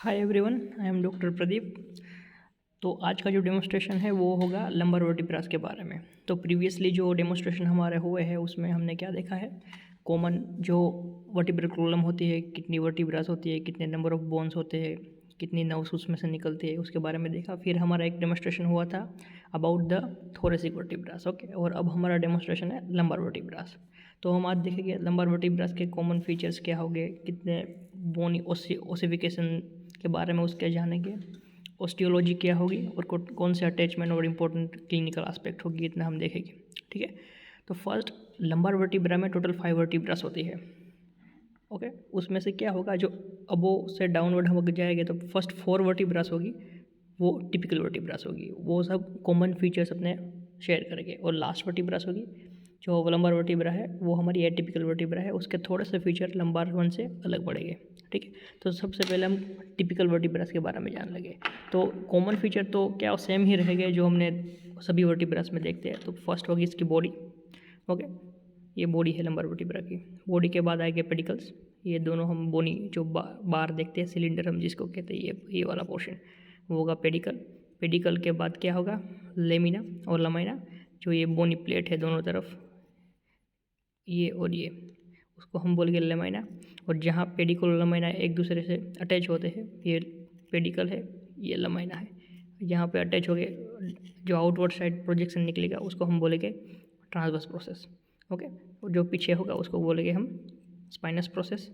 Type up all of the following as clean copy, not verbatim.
Hi everyone, I am doctor Pradeep. तो आज का जो डेमोस्ट्रेशन है वो होगा लंबर वर्टिब्रास के बारे में। तो प्रीवियसली जो डेमोस्ट्रेशन हमारे हुए हैं उसमें हमने क्या देखा है, कॉमन जो वर्टिब्रल कॉलम होती है, कितनी वर्टिब्रास होती है, कितने नंबर ऑफ बोन्स होते हैं, कितनी नर्व्स उसमें से निकलती है, उसके बारे में देखा। फिर हमारा एक डेमोस्ट्रेशन हुआ था about the thoracic vertebras. Okay, और अब हमारा डेमोस्ट्रेशन है लंबर वर्टिब्रास। तो हम आज देखेंगे लंबर वर्टिब्रास के कॉमन फीचर्स क्या होंगे, कितने बोनी ओसिफिकेशन के बारे में उसके जानेंगे, ऑस्टियोलॉजी क्या होगी और कौन से अटैचमेंट और इम्पोर्टेंट क्लिनिकल एस्पेक्ट होगी, इतना हम देखेंगे। ठीक है, तो फर्स्ट लंबर वर्टिब्रा में टोटल 5 वर्टिब्रास होती है। ओके, उसमें से क्या होगा, जो अबो से डाउनवर्ड हम जाएंगे तो फर्स्ट 4 वर्टिब्रास होगी, वो टिपिकल वर्टिब्रास होगी, वो सब कॉमन फीचर्स अपने शेयर करेंगे। और लास्ट वर्टिब्रास होगी जो लंबर वर्टिब्रा है, वो हमारी एटिपिकल वर्टिब्रा है, उसके थोड़े से फीचर लंबर वन से अलग पड़ेंगे। ठीक है, तो सबसे पहले हम टिपिकल वर्टिब्रास के बारे में जान लेंगे। तो कॉमन फीचर तो क्या सेम ही रहेंगे जो हमने सभी वर्टिब्रास में देखते हैं। तो फर्स्ट होगी इसकी बॉडी। ओके, ये बॉडी है लंबर वर्टिब्रा की। बॉडी के बाद आएंगे पेडिकल्स, ये दोनों हम बोनी जो बार देखते हैं, सिलेंडर हम जिसको कहते हैं, ये वाला पोर्शन वो होगा पेडिकल। पेडिकल के बाद क्या होगा, लेमिना और लमाइना, जो ये बोनी प्लेट है दोनों तरफ, ये और ये, उसको हम बोलेंगे लेमाइना। और जहाँ पेडिकल और लमाइना एक दूसरे से अटैच होते हैं, ये पेडिकल है, ये लमाइना है। यहाँ पे अटैच हो गए, जो आउटवर्ड साइड प्रोजेक्शन निकलेगा उसको हम बोलेंगे ट्रांसवर्स प्रोसेस। ओके, और जो पीछे होगा उसको बोलेंगे हम स्पाइनस प्रोसेस।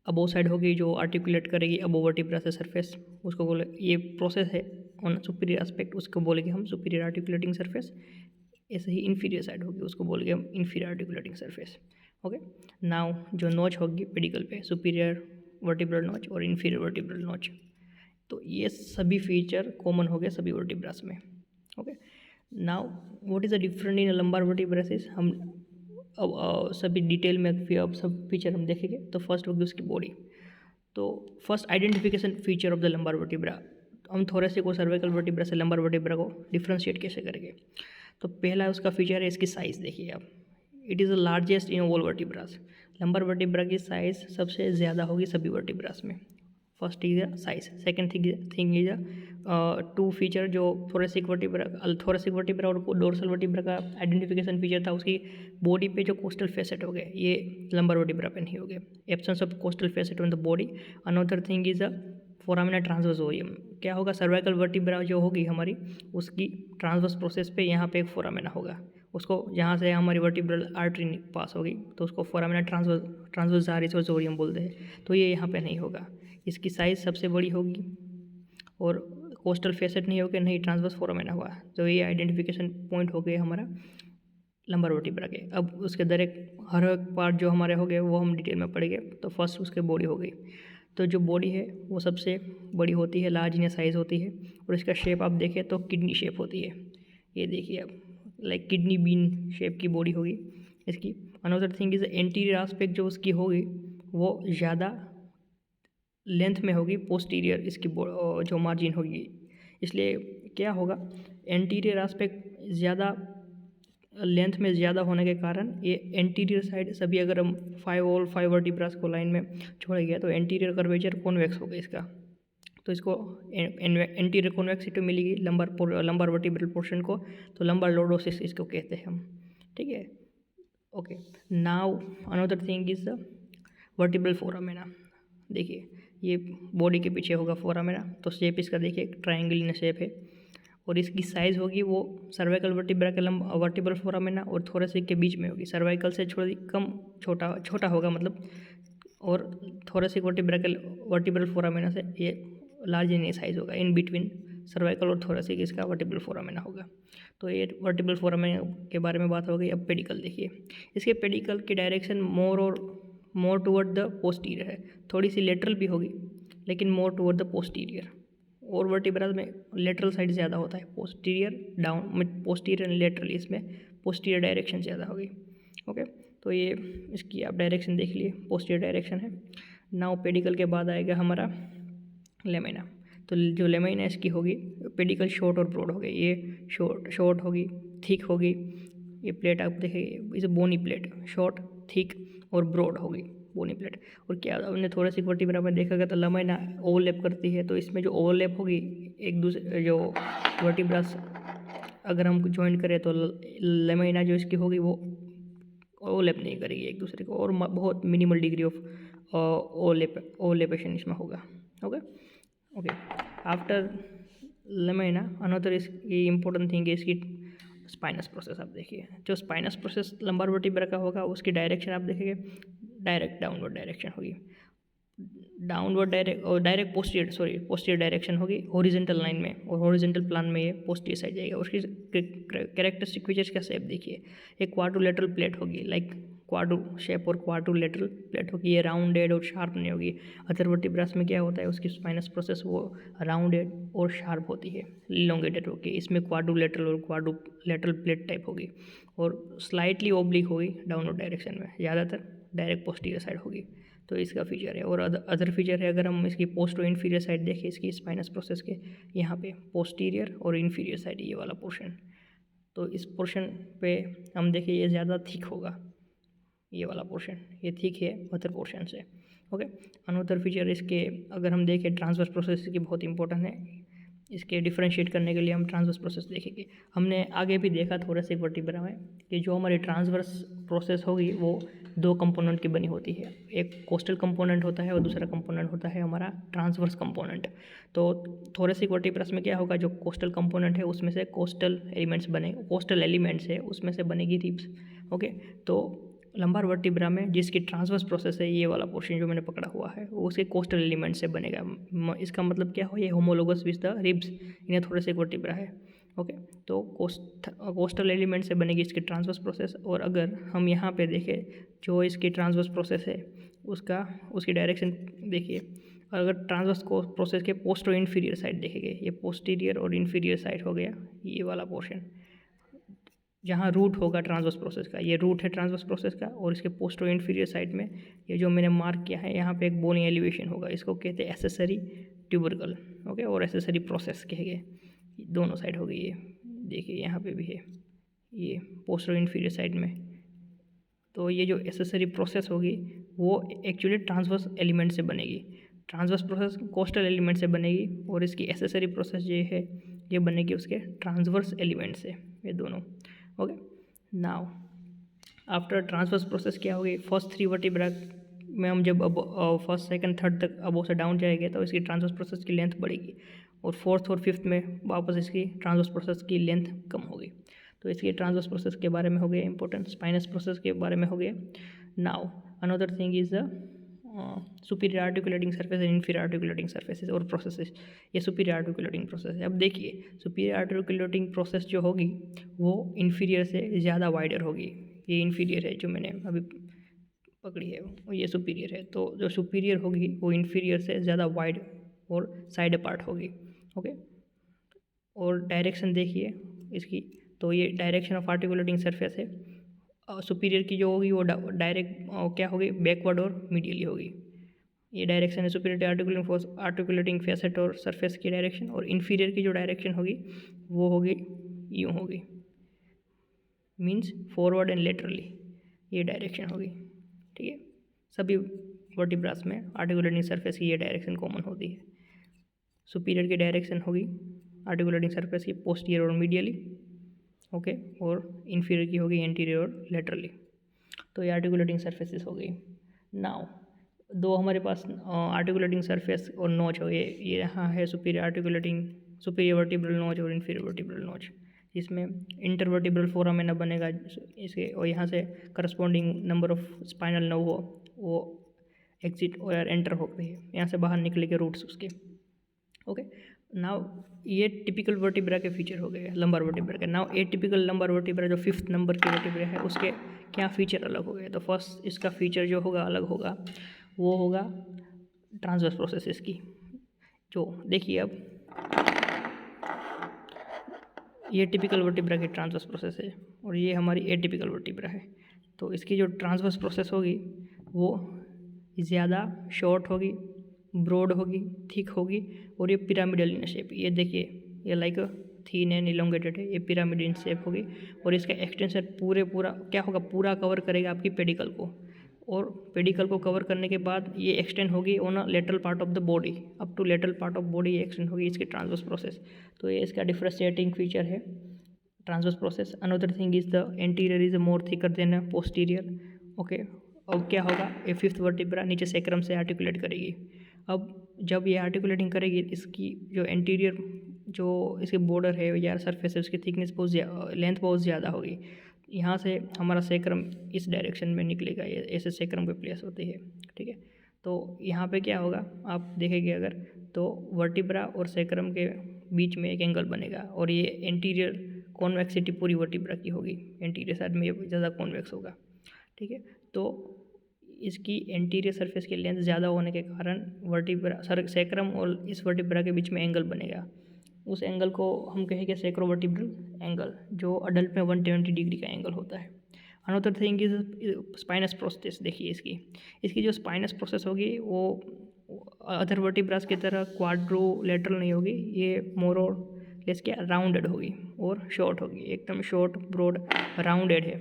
अबो साइड होगी जो आर्टिकुलेट करेगी अबो वर्टिब्रा से सरफेस, उसको बोले, ये प्रोसेस है ऑन सुपीरियर एस्पेक्ट, उसको बोलेंगे हम सुपीरियर आर्टिकुलेटिंग सरफेस। ऐसे ही इन्फीरियर साइड होगी, उसको बोलेंगे हम inferior articulating surface. Okay, now जो नोच होगी पेडिकल पे, सुपीरियर वर्टिब्रल नोच और इन्फीरियर वर्टिब्रल नोच। तो ये सभी फीचर कॉमन हो गए सभी वर्टिब्रास में। Okay, now what is the different in lumbar vertebrae, हम अब सभी डिटेल में फिर अब सब फीचर हम देखेंगे। तो फर्स्ट होगी उसकी बॉडी। तो first identification feature of the lumbar vertebra, हम थोरेसिक और सर्वाइकल वर्टिब्रा से लंबार वर्टिब्रा को डिफ्रेंशिएट कैसे करेंगे। तो पहला उसका फीचर है इसकी साइज़। देखिए आप, it is the largest in all vertebras. Lumbar vertebra की साइज़ सबसे ज़्यादा होगी सभी वर्टिब्रास में। First is size, second thing is two feature जो थोरेसिक वर्टिब्रा और डोर्सल वर्टिब्रा का आइडेंटिफिकेशन फीचर था, उसकी बॉडी पे जो कोस्टल फेसेट हो गए, ये लंबर वर्टिब्रा पे नहीं हो गए, absence of costal facet on the body. Another thing is a foramina transversarium. क्या होगा, सर्वाइकल वर्टिब्रा जो होगी हमारी, उसकी ट्रांसवर्स प्रोसेस पे यहाँ पे एक फोरामिना होगा, उसको जहाँ से हमारी वर्टिब्रल आर्टरी पास होगी तो उसको फोरामिना ट्रांसवर्सारिस ओरियम बोलते हैं। तो ये यहाँ पे नहीं होगा, इसकी साइज़ सबसे बड़ी होगी और कोस्टल फेसेट नहीं होगा, नहीं ट्रांसवर्स फोरामिना हुआ। तो ये आइडेंटिफिकेशन पॉइंट हो गए हमारा लंबर वर्टिब्रा के। अब उसके हर एक पार्ट जो हमारे हो गए वो हम डिटेल में पढ़ेंगे। तो फर्स्ट उसके बॉडी हो गई। तो जो बॉडी है वो सबसे बड़ी होती है, लार्ज इन साइज़ होती है, और इसका शेप आप देखें तो किडनी शेप होती है। ये देखिए आप, लाइक किडनी बीन शेप की बॉडी होगी इसकी। Another thing is anterior aspect जो उसकी होगी वो ज़्यादा लेंथ में होगी, पोस्टीरियर इसकी जो मार्जिन होगी। इसलिए क्या होगा, एंटीरियर एस्पेक्ट ज़्यादा लेंथ में ज़्यादा होने के कारण ये एंटीरियर साइड सभी, अगर हम 5 वर्टिब्रास को लाइन में छोड़ गया तो एंटीरियर कर्वेचर कॉन्वेक्स होगा इसका। तो इसको एंटीरियर कॉन्वेक्सिटी मिलेगी लंबर वर्टिब्रल पोर्शन को, तो लंबर लॉर्डोसिस इसको कहते हैं हम। ठीक है, okay. Now another thing is the vertebral foramina. देखिए ये बॉडी के पीछे होगा फोरामिना, तो शेप इसका देखिए ट्रायंगल इन शेप है, और इसकी साइज़ होगी वो सर्वाइकल वर्टिब्रा के वर्टिब्रल फोरामिना और थोरेसिक के बीच में होगी। सर्वाइकल से थोड़ी कम छोटा होगा मतलब, और थोरेसिक वर्टिब्रल फोरामिना से ये लार्ज इन साइज होगा। इन बिटवीन सर्वाइकल और थोरेसिक इसका वर्टिब्रल फोरामिना होगा। तो ये वर्टिब्रल फोरामिना के बारे में बात हो गई। अब पेडिकल देखिए, इसके पेडिकल की direction more toward the posterior है, थोड़ी सी लेटरल भी होगी लेकिन मोर टुवर्ड द पोस्टीरियर। और वर्टिब्रास में लेटरल साइड ज़्यादा होता है, पोस्टीरियर डाउन, पोस्टीरियर लेटरल, इसमें पोस्टीरियर डायरेक्शन ज़्यादा होगी। ओके, तो ये इसकी आप डायरेक्शन देख लिए, पोस्टीरियर डायरेक्शन है। नाउ पेडिकल के बाद आएगा हमारा लेमिना। तो जो लेमिना इसकी होगी, पेडिकल शॉर्ट और ब्रॉड हो गई, ये शॉर्ट होगी, थिक होगी। ये प्लेट आप देखेंगे, इसे बोनी प्लेट, शॉर्ट, थिक और ब्रॉड होगी। Bony plate. और क्या हमने थोरेसिक वर्टिब्रा में देखा गया तो लमाइना ओवरलैप करती है, तो इसमें जो ओवरलैप होगी एक दूसरे जो वर्टिब्रास अगर हम ज्वाइन करें तो लमाइना जो इसकी होगी वो ओवरलैप नहीं करेगी एक दूसरे को, और बहुत मिनिमल डिग्री ऑफ ओवरलैपेशन इसमें होगा। Okay okay after lamina another इसकी इम्पोर्टेंट थिंग है इसकी स्पाइनस प्रोसेस। आप देखिए जो स्पाइनस प्रोसेस लंबार वर्टिब्रा का होगा उसकी डायरेक्शन आप देखेंगे डायरेक्ट डाउनवर्ड डायरेक्शन होगी, डाउनवर्ड डायरेक्ट पोस्टीरियर डायरेक्शन होगी हॉरिजॉन्टल लाइन में, और हॉरिजॉन्टल प्लान में ये पोस्टीरियर साइड जाएगा। उसकी कैरेक्टरिस्टिक फीचर्स का शेप देखिए, एक क्वाड्रिलेटरल प्लेट होगी लाइक क्वाड्रू शेप और क्वाड्रिलेटरल प्लेट होगी, ये राउंडेड और शार्प नहीं होगी। अदर वर्टिब्रास में क्या होता है उसकी स्पाइनस प्रोसेस वो राउंडेड और शार्प होती है, इलोंगेटेड होगी। इसमें क्वाड्रिलेटरल और क्वाड्रिलेटरल प्लेट टाइप होगी और स्लाइटली ओब्लिक होगी डाउनवर्ड डायरेक्शन में, ज़्यादातर डायरेक्ट पोस्टीरियर साइड होगी। तो इसका फीचर है। और अदर फीचर है अगर हम इसकी पोस्ट और इन्फीरियर साइड देखें इसकी स्पाइनस प्रोसेस के, यहाँ पे पोस्टीरियर और इन्फीरियर साइड ये वाला पोर्शन, तो इस पोर्शन पे हम देखें ये ज़्यादा थिक होगा, ये वाला पोर्शन ये थिक है अदर पोर्शन से। ओके अनदर फीचर इसके अगर हम देखें ट्रांसवर्स प्रोसेस की बहुत इंपॉर्टेंट है, इसके डिफरेंशिएट करने के लिए हम ट्रांसवर्स प्रोसेस देखेंगे। हमने आगे भी देखा थोरेसिक वर्टिब्रा में कि जो हमारी ट्रांसवर्स प्रोसेस होगी वो दो कंपोनेंट की बनी होती है, एक कोस्टल कंपोनेंट होता है और दूसरा कंपोनेंट होता है हमारा ट्रांसवर्स कंपोनेंट। तो थोरेसिक वर्टिब्रास में क्या होगा, जो कोस्टल कंपोनेंट है उसमें से कोस्टल एलिमेंट्स है उसमें से बनेगी रिब्स। ओके तो लंबार वर्टिब्रा में जिसकी ट्रांसवर्स प्रोसेस है ये वाला पोर्शन जो मैंने पकड़ा हुआ है वो उसके कोस्टल एलिमेंट से बनेगा। इसका मतलब क्या हो, ये homologous with the ribs in thoracic vertebra है। ओके तो कोस्टल एलिमेंट से बनेगी इसकी ट्रांसवर्स प्रोसेस। और अगर हम यहाँ पे देखें जो इसकी ट्रांसवर्स प्रोसेस है उसकी डायरेक्शन देखिए, अगर ट्रांसवर्स प्रोसेस के पोस्ट और इन्फीरियर साइड देखेंगे, ये पोस्टीरियर और इन्फीरियर साइड हो गया ये वाला पोर्शन, जहाँ रूट होगा ट्रांसवर्स प्रोसेस का, ये रूट है ट्रांसवर्स प्रोसेस का। और इसके पोस्ट और इन्फीरियर साइड में ये जो मैंने मार्क किया है यहाँ पे एक बोनी एलिवेशन होगा, इसको कहते हैं एसेसरी ट्यूबरकल। ओके और एसेसरी प्रोसेस कहेंगे, दोनों साइड हो गई ये देखिए यहाँ पे भी है ये पोस्ट और इन्फीरियर साइड में। तो ये जो एसेसरी प्रोसेस होगी वो एक्चुअली ट्रांसवर्स एलिमेंट से बनेगी, ट्रांसवर्स प्रोसेस कोस्टल एलिमेंट से बनेगी और इसकी एसेसरी प्रोसेस जो है ये बनेगी उसके ट्रांसवर्स एलिमेंट से, ये दोनों। Okay now after transverse process क्या होगी, फर्स्ट 3 वर्टिब्रा में हम जब अब फर्स्ट सेकंड थर्ड तक अबो से डाउन जाएंगे तो इसकी ट्रांसवर्स प्रोसेस की लेंथ बढ़ेगी, और फोर्थ और फिफ्थ में वापस इसकी ट्रांसवर्स प्रोसेस की लेंथ कम होगी। तो इसकी ट्रांसवर्स प्रोसेस के बारे में हो गया इंपॉर्टेंट, स्पाइनस प्रोसेस के बारे में हो गया। Now another thing is the superior articulating surface and inferior articulating surfaces और प्रोसेसेस। ये सुपीरियर आर्टिकुलेटिंग प्रोसेस है। अब देखिए सुपीरियर आर्टिकुलेटिंग प्रोसेस जो होगी वो इन्फीरियर से ज़्यादा वाइडर होगी, ये इन्फीरियर है जो मैंने अभी पकड़ी है और ये सुपीरियर है। तो जो सुपीरियर होगी वो इन्फीरियर से ज़्यादा वाइड और साइड अपार्ट होगी। ओके और डायरेक्शन देखिए इसकी, तो ये डायरेक्शन ऑफ आर्टिकुलेटिंग सरफेस है। सुपीरियर की जो होगी वो डायरेक्ट क्या होगी, बैकवर्ड और मीडियली होगी, ये डायरेक्शन है सुपीरियर आर्टिकुलेटिंग फेसेट और सरफेस की डायरेक्शन। और इन्फीरियर की जो डायरेक्शन होगी वो होगी यूँ होगी, मीन्स फॉरवर्ड एंड लेटरली ये डायरेक्शन होगी। ठीक है सभी वर्टिब्रास में आर्टिकुलेटिंग सरफेस की ये डायरेक्शन कॉमन होती है। सुपीरियर की डायरेक्शन होगी आर्टिकुलेटिंग सरफेस की पोस्टीरियर और मीडियली, ओके और इन्फीरियर की होगी एंटीरियर और लेटरली। तो ये आर्टिकुलेटिंग सरफेसेस हो गई। नाउ दो हमारे पास आर्टिकुलेटिंग सरफेस और नोच हो, ये यहाँ है सुपीरियर वर्टिब्रल नोच और इन्फीरियर वर्टिब्रल नोच, जिसमें इंटरवर्टिब्रल फोरामेना बनेगा इसके, और यहाँ से corresponding number of spinal nerve वो एग्जिट और एंटर हो गई है, यहाँ से बाहर निकले के रूट्स उसके। ओके नाउ ये टिपिकल वर्टिब्रा के फीचर हो गए लंबार वर्टिब्रा के। नाउ ए टिपिकल लंबार वर्टिब्रा जो 5th नंबर की वर्टिब्रा है उसके क्या फीचर अलग हो गए। तो फर्स्ट इसका फीचर जो होगा अलग होगा वो होगा ट्रांसवर्स प्रोसेसेस की। जो देखिए अब ये टिपिकल वर्टिब्रा की ट्रांसवर्स प्रोसेस है और ये हमारी एटिपिकल वर्टिब्रा है। तो इसकी जो ट्रांसवर्स प्रोसेस होगी वो ज़्यादा शॉर्ट होगी, ब्रॉड होगी, थिक होगी और ये पिरामिडल इन शेप। ये देखिए ये लाइक थीन एंड इलोंगेटेड है, ये पिरामिड इन शेप होगी और इसका एक्सटेंशन पूरा क्या होगा, पूरा कवर करेगा आपकी पेडिकल को और पेडिकल को कवर करने के बाद ये एक्सटेंड होगी on a lateral part of the body, up to lateral part of body ये एक्सटेंड होगी इसकी ट्रांसवर्स प्रोसेस। तो ये इसका डिफरेंशिएटिंग फीचर है transverse process. Another thing is the anterior is more thicker than a posterior. Okay, अब क्या होगा, ये फिफ्थ वर्टिब्रा नीचे सैक्रम से आर्टिकुलेट करेगी। अब जब ये आर्टिकुलेटिंग करेगी, इसकी जो एंटीरियर जो इसके बॉर्डर है या सरफेस है उसकी थिकनेस बहुत लेंथ बहुत ज़्यादा होगी। यहाँ से हमारा सैक्रम इस डायरेक्शन में निकलेगा, ये ऐसे सैक्रम पे प्लेस होती है, ठीक है। तो यहाँ पे क्या होगा, आप देखेंगे अगर तो वर्टिब्रा और सैक्रम के बीच में एक एंगल बनेगा और ये एंटीरियर कॉन्वेक्सिटी पूरी वर्टिब्रा की होगी, एंटीरियर साइड में ये ज़्यादा कॉन्वेक्स होगा, ठीक है। तो इसकी एंटीरियर सरफेस की लेंथ ज़्यादा होने के कारण वर्टिब्रा सैक्रम और इस वर्टिब्रा के बीच में एंगल बनेगा। उस एंगल को हम कहेंगे सैक्रोवर्टिब्रल एंगल, जो अडल्ट में 120 डिग्री का एंगल होता है। Another thing is spinous process. देखिए इसकी जो स्पाइनस प्रोसेस होगी वो अदर वर्टिब्रास की तरह क्वाड्रोलेटरल नहीं होगी, ये मोर और लेस क्या राउंडेड होगी और शॉर्ट होगी, एकदम शॉर्ट ब्रॉड राउंडेड है,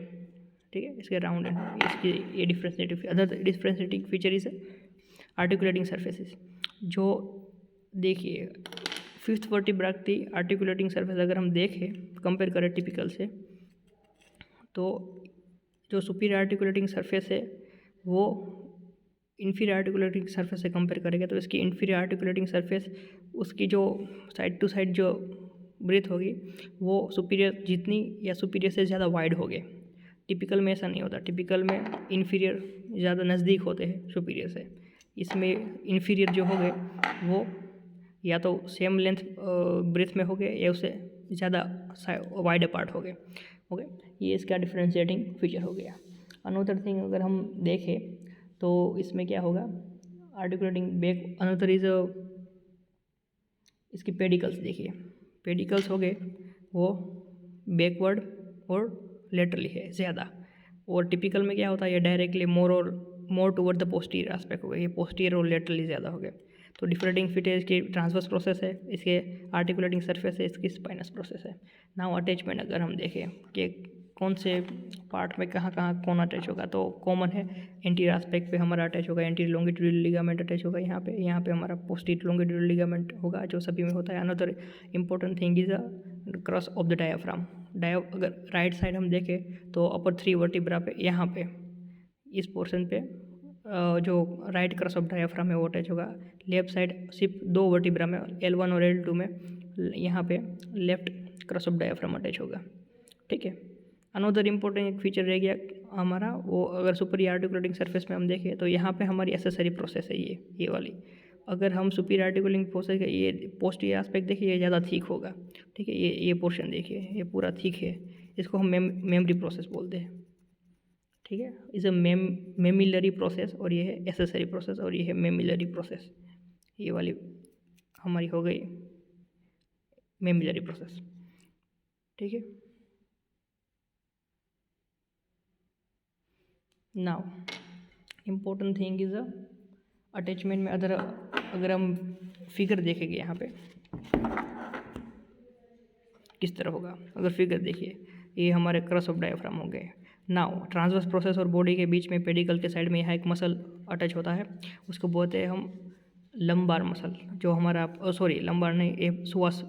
ठीक है। इसके राउंडेड इसकी ये differentiative other differentiating feature is articulating surfaces. जो देखिए फिफ्थ वर्टिब्रा की आर्टिकुलेटिंग सरफेस अगर हम देखें कंपेयर करें टिपिकल से, तो जो सुपीरियर आर्टिकुलेटिंग सरफेस है वो इन्फीरियर आर्टिकुलेटिंग सरफेस से कंपेयर करेंगे तो इसकी इन्फीरियर आर्टिकुलेटिंग सरफेस उसकी जो साइड टू साइड जो ब्रेथ होगी वो सुपीरियर जितनी या सुपीरियर से ज़्यादा वाइड होगी। टिपिकल में ऐसा नहीं होता, टिपिकल में इन्फीरियर ज़्यादा नज़दीक होते हैं सुपीरियर से, इसमें इन्फीरियर जो होंगे वो या तो सेम लेंथ ब्रेथ में हो गए या उससे ज़्यादा वाइड अपार्ट हो गए। ओके, ये इसका डिफरेंशिएटिंग फीचर हो गया। अनदर थिंग अगर हम देखें तो इसमें क्या होगा, आर्टिकुलेटिंग बैक अनदर इज इसकी पेडिकल्स। देखिए पेडिकल्स हो गए वो बैकवर्ड और लेटरली है ज़्यादा, और टिपिकल में क्या होता है ये directly more toward the posterior aspect हो गए, ये पोस्टीरियर और लेटरली ज़्यादा हो गए। तो डिफरेंटिंग फीचर इसकी ट्रांसवर्स प्रोसेस है, इसके आर्टिकुलेटिंग सरफेस है, इसकी स्पाइनस प्रोसेस है। नाउ अटैचमेंट अगर हम देखें कि कौन से पार्ट में कहाँ कहाँ कौन अटैच होगा, तो कॉमन है एंटीरियर एस्पेक्ट पे हमारा अटैच होगा, एंटीरियर लॉन्गिट्यूडिनल लिगामेंट अटैच होगा यहाँ पे हमारा पोस्टीरियर लॉन्गिट्यूडिनल लिगामेंट होगा जो सभी में होता है। Another important thing is a cross of the diaphragm. अगर राइट साइड हम देखें तो अपर 3 वर्टिब्रा पे यहाँ पे इस पोर्शन पे जो राइट क्रॉस ऑफ डायाफ्राम है वो अटैच होगा। लेफ्ट साइड सिर्फ 2 वर्टिब्रा में L1 और L2 में यहाँ पे left cross of diaphragm attach होगा, ठीक है। अनदर इम्पोर्टेंट एक फीचर रह गया हमारा वो, अगर सुपीरियर आर्टिकुलेटिंग सरफेस में हम देखें तो यहाँ पे हमारी एसेसरी प्रोसेस है ये वाली। अगर हम सुपीरियर आर्टिकुलेटिंग प्रोसेस का ये पोस्टीरियर एस्पेक्ट देखिए ये ज़्यादा थिक होगा, ठीक है। ये पोर्शन देखिए ये पूरा थिक है, इसको हम मेमरी प्रोसेस बोलते हैं, ठीक है। इज अ मेमिलरी प्रोसेस और ये है एसेसरी प्रोसेस और ये है मेमिलरी प्रोसेस। ये वाली हमारी हो गई मेमिलरी प्रोसेस, ठीक है। Now important thing is attachment में अगर हम फिगर देखेंगे यहाँ पे किस तरह होगा, अगर फिगर देखिए ये हमारे क्रॉस ऑफ डायाफ्राम हो गए। नाउ ट्रांसवर्स प्रोसेस और बॉडी के बीच में पेडिकल के साइड में यहाँ एक मसल अटैच होता है, उसको बोलते हैं हम लंबार मसल, जो हमारा लंबार नहीं, ये सुवास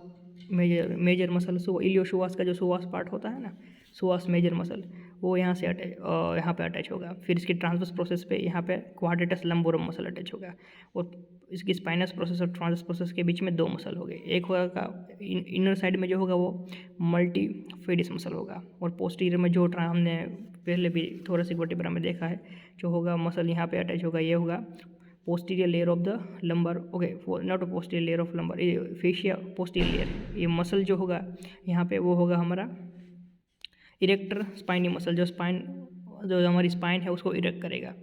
मेजर मसल, इलियोसुवास का जो सुवास पार्ट होता है ना, सुवास मेजर मसल, वो यहाँ पे अटैच होगा। फिर इसकी ट्रांसवर्स प्रोसेस पे यहाँ पे क्वाड्रेटस लंबोरम मसल अटैच होगा, और इसकी स्पाइनस प्रोसेस और ट्रांसवर्स प्रोसेस के बीच में 2 मसल हो गए। एक होगा इनर साइड में जो होगा वो मल्टीफिडिस मसल होगा, और पोस्टीरियर में जो हमने पहले भी थोरेसिक वर्टिब्रा में देखा है जो होगा मसल यहाँ पे अटैच होगा, ये होगा posterior layer of the lumbar. Okay, not posterior layer of lumbar, ये फेशिया पोस्टीरियर लेयर। ये मसल जो होगा यहाँ पे वो होगा हमारा इरेक्टर स्पाइनी मसल, जो हमारी स्पाइन है उसको इरेक्ट करेगा।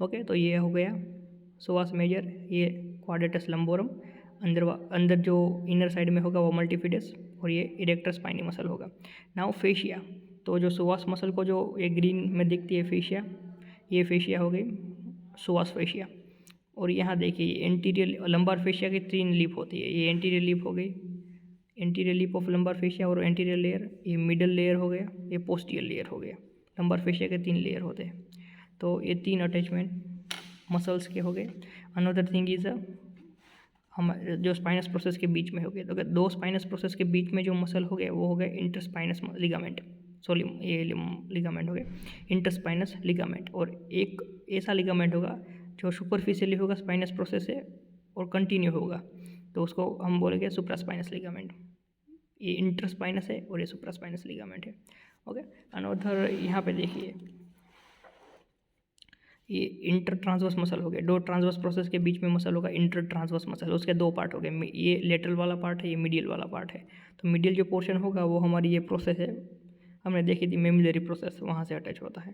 ओके, तो ये हो गया सुवास मेजर, ये क्वाड्रेटस लंबोरम, अंदर जो इनर साइड में होगा वो मल्टीफिडस, और ये इरेक्टर स्पाइनी मसल होगा। नाउ फेशिया, तो जो सुवास मसल को जो ये ग्रीन में दिखती है फेशिया, ये फेशिया हो गई सुवास फेशिया। और यहाँ देखिए एंटीरियर लंबार फेशिया की 3 लीफ होती है, ये एंटीरियर लीफ हो गई, anterior leaf of lumbar fascia, और एंटीरियर लेयर ये मिडल लेयर हो गया, ये पोस्टीरियर लेयर हो गया। लंबार फेशिया के 3 लेयर होते हैं। तो ये 3 अटैचमेंट मसल्स के हो गए। अनदर थिंग इज़ हम जो स्पाइनस प्रोसेस के बीच में हो गए, तो अगर 2 स्पाइनस प्रोसेस के बीच में जो मसल हो गए वो हो गए इंटरस्पाइनस लिगामेंट, सॉरी ये लिगामेंट हो गए इंटरस्पाइनस लिगामेंट, और एक ऐसा लिगामेंट होगा जो सुपरफिशियली होगा स्पाइनस प्रोसेस से और कंटिन्यू होगा, तो उसको हम बोलेंगे सुप्रास्पाइनस लिगामेंट। ये इंटरस्पाइनस है और ये सुप्रास्पाइनस लिगामेंट है। ओके, अनदर यहाँ पे देखिए ये इंटर ट्रांसवर्स मसल हो गए, 2 ट्रांसवर्स प्रोसेस के बीच में मसल होगा इंटर ट्रांसवर्स मसल, उसके 2 पार्ट हो गए, ये लेटरल वाला पार्ट है, ये मीडियल वाला पार्ट है। तो मीडियल जो पोर्शन होगा वो हमारी ये प्रोसेस है, हमने देखी थी मेमिलरी प्रोसेस, वहाँ से अटैच होता है।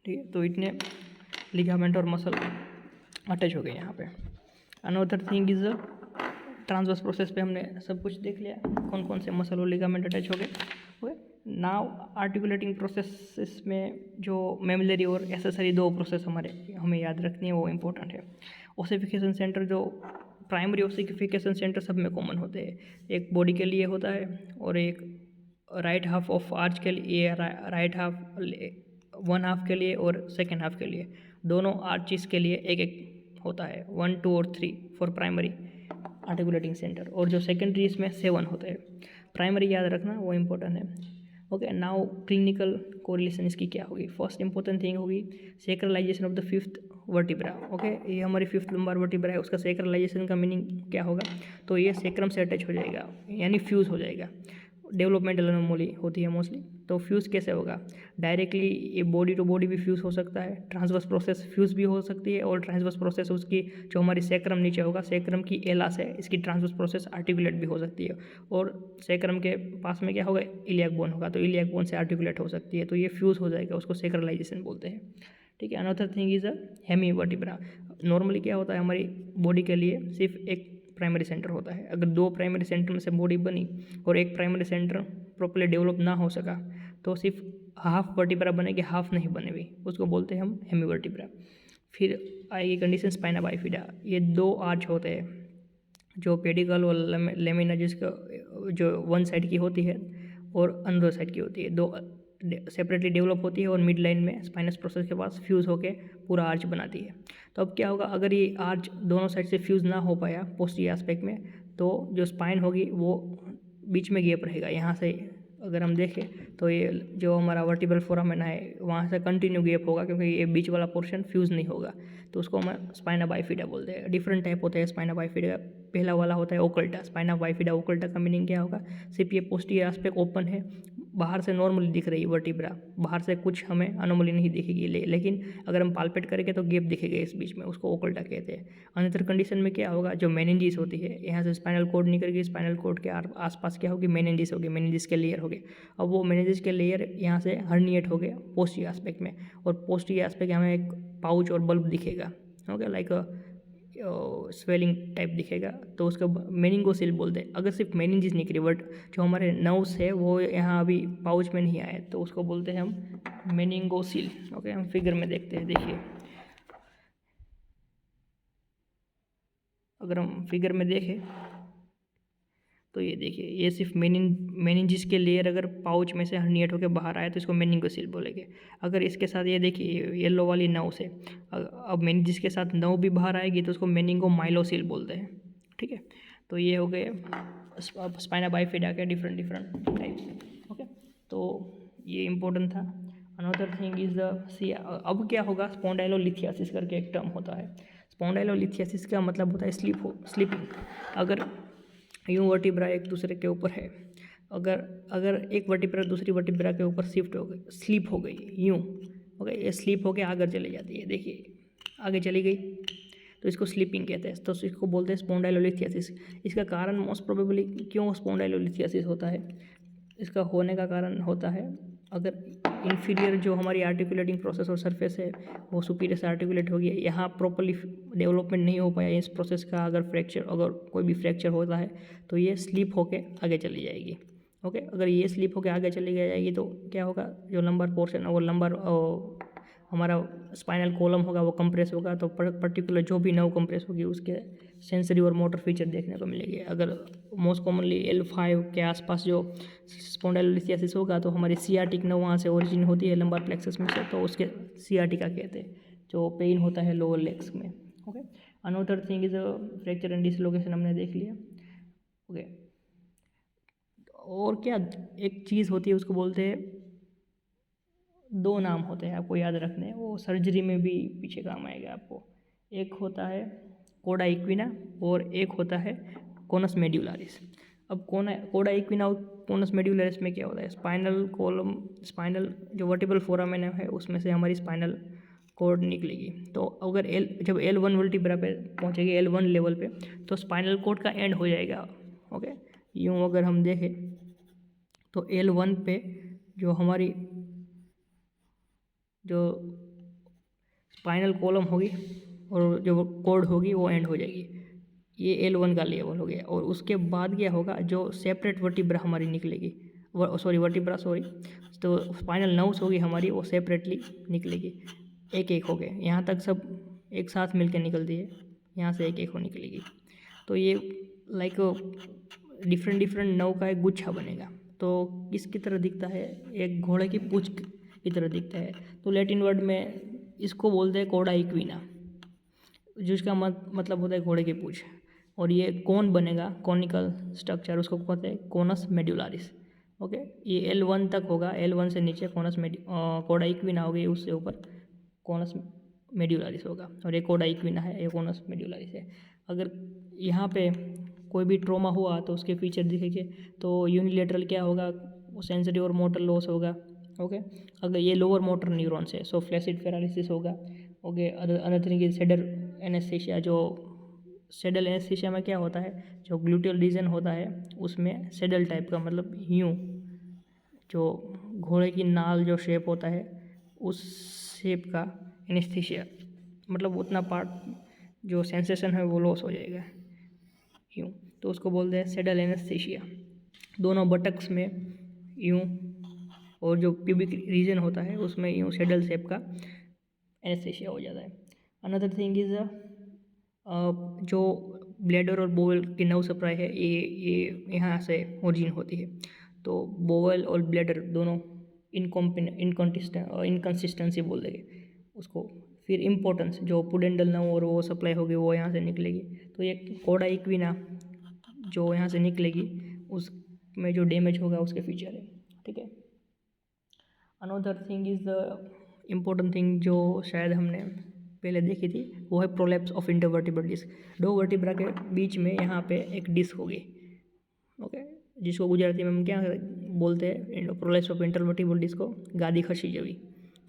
ठीक है, तो इतने लिगामेंट और मसल अटैच हो गए यहाँ पे। Another thing is transverse process पे हमने सब कुछ देख लिया, कौन कौन से मसल और लिगामेंट अटैच हो गए। नाउ आर्टिकुलेटिंग प्रोसेस में जो मेमिलरी और एसेसरी 2 प्रोसेस हमें याद रखनी है, वो इम्पोर्टेंट है। ओसिफिकेशन सेंटर, जो प्राइमरी ओसिफिकेशन सेंटर सब में कॉमन होते हैं, एक बॉडी के लिए होता है और एक राइट हाफ ऑफ आर्च के लिए, राइट हाफ 1 हाफ के लिए और सेकेंड हाफ के लिए, दोनों आर्चिस के लिए एक एक होता है, 1, 2 और 3 फॉर प्राइमरी आर्टिकुलेटिंग सेंटर, और जो सेकेंडरी इसमें 7 होते हैं। प्राइमरी याद रखना, वो इम्पोर्टेंट है। ओके, नाउ क्लिनिकल कोरिलेशन इसकी क्या होगी। फर्स्ट इंपॉर्टेंट थिंग होगी सेक्रलाइजेशन of the 5th vertebra. Okay, ये हमारी 5th लंबार वर्टिब्रा है, उसका सेक्रलाइजेशन का मीनिंग क्या होगा, तो ये सेक्रम से अटैच हो जाएगा, यानी फ्यूज़ हो जाएगा। डेवलपमेंटल एनोमली होती है मोस्टली, तो फ्यूज़ कैसे होगा, डायरेक्टली ये बॉडी टू बॉडी भी फ्यूज़ हो सकता है, ट्रांसवर्स प्रोसेस फ्यूज़ भी हो सकती है, और ट्रांसवर्स प्रोसेस उसकी जो हमारी सेक्रम नीचे होगा, सेक्रम की एलास है, इसकी ट्रांसवर्स प्रोसेस आर्टिकुलेट भी हो सकती है, और सेक्रम के पास में क्या होगा, इलियाक बोन होगा, तो इलियाक बोन से आर्टिकुलेट हो सकती है, तो ये फ्यूज़ हो जाएगा, उसको सेक्रलाइजेशन बोलते हैं। ठीक है, another thing is hemi vertebra. Normally क्या होता है, हमारी बॉडी के लिए सिर्फ एक प्राइमरी सेंटर होता है। अगर 2 प्राइमरी सेंटर में से बॉडी बनी और एक प्राइमरी सेंटर प्रॉपर्ली डेवलप ना हो सका, तो सिर्फ हाफ वर्टिब्रा बनेगी, हाफ नहीं बनेगी, उसको बोलते हैं हम हेमी वर्टिब्रा। फिर आएगी कंडीशन स्पाइना बाइफिडा। ये 2 आर्च होते हैं, जो पेडिकल और लेमिना, जिसका जो वन साइड की होती है और अनदर साइड की होती है, 2 सेपरेटली डेवलप होती है, और मिड लाइन में स्पाइनस प्रोसेस के पास फ्यूज़ होकर पूरा आर्च बनाती है। तो अब क्या होगा, अगर ये आर्च दोनों साइड से फ्यूज़ ना हो पाया पोस्टीरियर एस्पेक्ट में, तो जो स्पाइन होगी वो बीच में गैप रहेगा। यहाँ से अगर हम देखें तो ये जो हमारा वर्टिब्रल फोरामेना है वहाँ से कंटिन्यू गैप होगा, क्योंकि ये बीच वाला पोर्शन फ्यूज़ नहीं होगा, तो उसको हम स्पाइना बाइफिडा बोलते हैं। डिफरेंट टाइप होते हैं स्पाइना बाइफिडा। पहला वाला होता है ओकल्टा, स्पाइना बाइफिडा ओकल्टा का मीनिंग क्या होगा, सिर्फ ये पोस्टीरियर एस्पेक्ट ओपन है, बाहर से नॉर्मली दिख रही है वर्टिब्रा, बाहर से कुछ हमें अनोमली नहीं दिखेगी, लेकिन अगर हम पालपेट करेंगे तो गैप दिखेगा इस बीच में, उसको ओकल्टा कहते हैं। अनदर कंडीशन में क्या होगा, जो मेनिंजिस होती है, यहाँ से स्पाइनल कॉर्ड निकलेगी, स्पाइनल कॉर्ड के आसपास क्या होगी, मेनिंजिस होगी, मेनिंजिस के लेयर हो गए। अब वो मेनिंजिस के लेयर यहाँ से हर्निएट हो गए पोस्टीरियर एस्पेक्ट में, और पोस्टीरियर एस्पेक्ट हमें एक पाउच और बल्ब दिखेगा, ओके, लाइक स्वेलिंग टाइप दिखेगा, तो उसको मेनिंगोसिल बोलते हैं। अगर सिर्फ मेनिंजिस निकली, बट जो हमारे नर्व्स है वो यहाँ अभी पाउच में नहीं आए, तो उसको बोलते हैं हम मेनिंगोसिल। ओके, हम फिगर में देखते हैं, देखिए अगर हम फिगर में देखें तो ये देखिए, ये सिर्फ मेनिंजिस के लेयर अगर पाउच में से हर्निएट होकर बाहर आया तो इसको मेनिंगोसिल बोलेंगे। अगर इसके साथ ये देखिए येलो वाली नर्व से अब मेनिंजिस के साथ नर्व भी बाहर आएगी तो उसको मेनिंगोमाइलोसिल बोलते हैं। ठीक है, तो ये हो गए स्पाइना बाइफिडा के डिफरेंट टाइप्स। ओके, तो ये इम्पोर्टेंट था। अनदर थिंग इज द अब क्या होगा, स्पॉन्डाइलोलिथियासिस करके एक टर्म होता है। स्पॉन्डाइलोलिथियासिस का मतलब होता है स्लीपिंग। अगर यूँ वर्टिब्रा एक दूसरे के ऊपर है, अगर एक वर्टिब्रा दूसरी वर्टिब्रा के ऊपर शिफ्ट हो गई, स्लीप हो गई यूँ, ओके, ये स्लीप होके आगे चली जाती है, देखिए आगे चली गई, तो इसको स्लीपिंग कहते हैं, तो इसको बोलते हैं स्पॉन्डाइलोलिथियासिस। इसका कारण मोस्ट प्रोबेबली क्यों स्पॉन्डाइलोलिथियासिस होता है, इसका होने का कारण होता है अगर इन्फीरियर जो हमारी आर्टिकुलेटिंग प्रोसेस और सरफेस है वो सुपीरियर से आर्टिकुलेट हो गया, यहाँ प्रॉपर्ली डेवलपमेंट नहीं हो पाया इस प्रोसेस का, अगर कोई भी फ्रैक्चर होता है तो ये स्लिप होके आगे चली जाएगी। ओके, अगर ये स्लिप होके आगे चली जाएगी तो क्या होगा, जो लंबर पोर्शन और लंबर हमारा स्पाइनल कॉलम होगा वो कंप्रेस होगा, तो पर्टिकुलर जो भी नर्व कंप्रेस होगी उसके सेंसरी और मोटर फीचर देखने को मिलेंगे। अगर मोस्ट कॉमनली L5 के आसपास जो स्पॉन्डाइलोलिसियासिस होगा तो हमारी सियाटिक नर्व वहाँ से ओरिजिन होती है लंबार प्लेक्सस में से, तो उसके सियाटिका कहते हैं, जो पेन होता है लोअर लेग्स में। Okay, another thing is fracture and dislocation हमने देख लिया। ओके, और क्या एक चीज़ होती है उसको बोलते हैं, दो नाम होते हैं आपको याद रखने, वो सर्जरी में भी पीछे काम आएगा आपको। एक होता है कोडा इक्विना और एक होता है कोनस मेड्यूलारिस। अब कोडा इक्विना और कोनस मेड्यूलारिस में क्या होता है, स्पाइनल कॉलम, स्पाइनल जो वर्टिब्रल फोरामेन है उसमें से हमारी स्पाइनल कॉर्ड निकलेगी। तो अगर जब L1 वर्टिब्रा पे पहुंचेगी, L1 लेवल पे, तो स्पाइनल कॉर्ड का एंड हो जाएगा। ओके, यूँ अगर हम देखें तो L1 पे जो हमारी जो स्पाइनल कॉलम होगी और जो कॉर्ड होगी वो एंड हो जाएगी। ये L1 का लेवल हो गया। और उसके बाद क्या होगा, जो सेपरेट वर्टिब्रा हमारी निकलेगी, तो स्पाइनल नर्व्स होगी हमारी, वो सेपरेटली निकलेगी, एक एक हो गए। यहाँ तक सब एक साथ मिलकर निकलती है, यहाँ से एक एक हो निकलेगी। तो ये लाइक डिफरेंट नर्व का एक गुच्छा बनेगा। तो किसकी तरह दिखता है, एक घोड़े की पूंछ की तरह दिखता है। तो लैटिन वर्ड में इसको बोलते हैं कोडा इक्विना, जिसका मतलब होता है घोड़े की पूंछ। और ये कौन बनेगा, कॉनिकल स्ट्रक्चर, उसको कहते हैं कोनस मेड्यूलारिस। ओके, ये L1 तक होगा, L1 से नीचे कोडा इक्विना होगी, उससे ऊपर कोनस मेड्यूलारिस होगा। और ये कोडा इक्विना है, ये कोनस मेड्यूलारिस है। अगर यहाँ पे कोई भी ट्रॉमा हुआ तो उसके फीचर दिखेंगे। तो यूनिलेटरल क्या होगा, वो सेंसरी और मोटर लॉस होगा। ओके, अगर ये लोअर मोटर न्यूरॉन्स है सो फ्लैसिड पैरालिसिस होगा। Okay, other thing is saddle anaesthesia. जो सेडल एनेस्थीसिया में क्या होता है, जो ग्लूटियल रीजन होता है उसमें सेडल टाइप का, मतलब यूँ जो घोड़े की नाल जो शेप होता है उस शेप का एनेस्थीसिया, मतलब उतना पार्ट जो सेंसेशन है वो लॉस हो जाएगा यूँ, तो उसको बोलते हैं सेडल एनेस्थीसिया। दोनों बटक्स में यूँ, और जो प्यूबिक रीजन होता है उसमें यूँ सेडल शेप का एनेस्थीसिया हो जाता है। अनदर थिंग इज जो ब्लैडर और बोवेल की नर्व सप्लाई है, ये यहाँ से ओरिजिन होती है। तो बोवेल और ब्लैडर दोनों इनकन्सिस्टेंसी बोल देंगे उसको। फिर इम्पोर्टेंस, जो पुडेंडल नर्व और वो सप्लाई होगी वो यहाँ से निकलेगी। तो ये कोडा इक्विना जो यहाँ से निकलेगी उसमें जो डैमेज होगा उसके फीचर है। ठीक है, another thing is the important thing जो शायद हमने पहले देखी थी, वो है प्रोलैप्स ऑफ इंटरवर्टिब्रल डिस्क। दो वर्टिब्रा के बीच में यहाँ पे एक डिस्क होगी। ओके, जिसको गुजराती में हम क्या बोलते हैं, प्रोलैप्स ऑफ इंटरवर्टिब्रल डिस्क को गादी खसी जवी।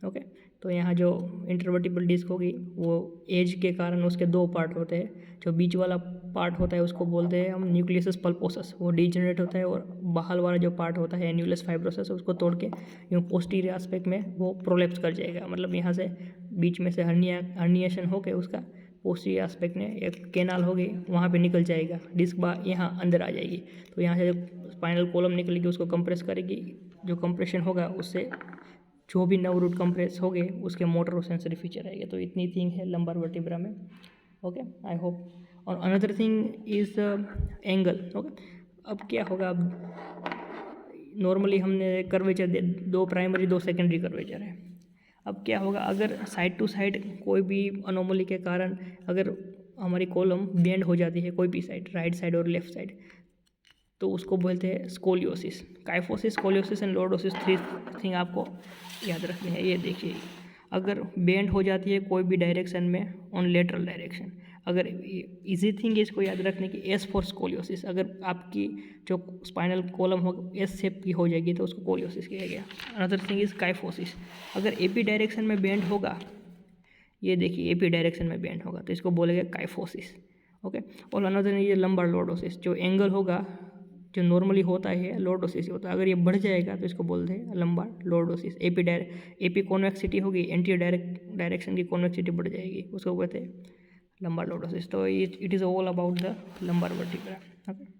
ओके, तो यहाँ जो इंटरवर्टिब्रल डिस्क होगी वो एज के कारण उसके दो पार्ट होते हैं। जो बीच वाला पार्ट होता है उसको बोलते हैं हम न्यूक्लियस पल्पोसस, वो डिजेनरेट होता है। और बाहर वाला जो पार्ट होता है एन्यूलस फाइब्रोसस, उसको तोड़ के यूँ पोस्टीरियर एस्पेक्ट में वो प्रोलैप्स कर जाएगा। मतलब यहाँ से बीच में से हर्निएशन होकर उसका पोस्टीरियर एस्पेक्ट में एक कैनाल होगी, वहाँ पे निकल जाएगा, डिस्क यहाँ अंदर आ जाएगी। तो यहाँ से जब स्पाइनल कॉलम निकलेगी उसको कंप्रेस करेगी, जो कंप्रेशन होगा उससे जो भी नर्व रूट कंप्रेस हो गए उसके मोटर और सेंसरी फीचर आएंगे। तो इतनी थिंग है लंबार वर्टिब्रा में। Okay, I hope. और another thing is angle. Okay, अब क्या होगा, अब नॉर्मली हमने कर्वेचर दो प्राइमरी दो सेकेंडरी कर्वेचर है। अब क्या होगा, अगर साइड टू साइड कोई भी अनोमली के कारण अगर हमारी कॉलम बेंड हो जाती है, कोई भी साइड, राइट साइड और लेफ्ट साइड, तो उसको बोलते हैं scoliosis. Kyphosis, scoliosis and lordosis, three thing आपको याद रखनी है। ये देखिए, अगर बेंड हो जाती है कोई भी डायरेक्शन में ऑन लेटरल डायरेक्शन, अगर इजी थिंग है इसको याद रखने की, एस फॉर स्कोलियोसिस। अगर आपकी जो स्पाइनल कॉलम हो एस शेप की हो जाएगी तो उसको कोलियोसिस किया गया। Another thing is kyphosis. अगर एपी डायरेक्शन में बेंड होगा, ये देखिए एपी डायरेक्शन में बेंड होगा तो इसको बोलेंगे काइफोसिस। ओके, और अनदर ये लंबार लॉर्डोसिस, जो एंगल होगा जो नॉर्मली होता है लॉर्डोसिस होता है, अगर ये बढ़ जाएगा तो इसको बोलते हैं लंबार लॉर्डोसिस। एपी कॉन्वेक्सिटी होगी, एंटीरियर डायरेक्शन की कॉन्वेक्सिटी बढ़ जाएगी, उसको कहते हैं लंबार लॉर्डोसिस। तो it is all about the lumbar vertebra. Okay.